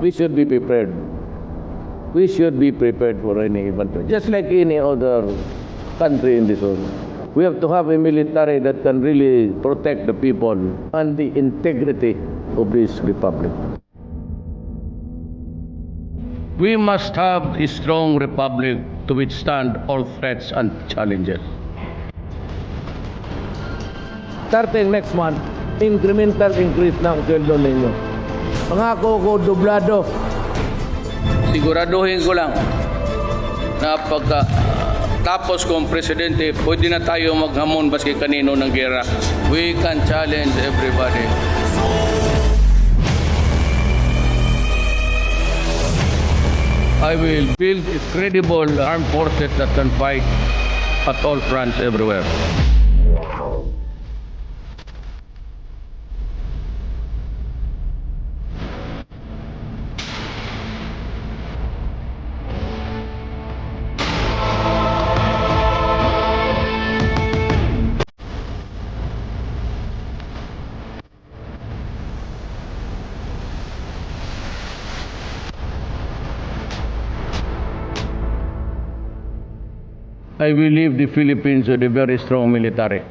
we should be prepared. We should be prepared for any event, just like any other country in this world. We have to have a military that can really protect the people and the integrity of this republic. We must have a strong republic to withstand all threats and challenges. Starting next month, incremental increase ng sweldo ninyo. Pangako ko, dublado. Siguraduhin ko lang na pagka tapos kong presidente, pwede na tayo maghamon baski kanino ng gera. We can challenge everybody. I will build a credible armed forces that can fight at all fronts everywhere. I will leave the Philippines with a very strong military.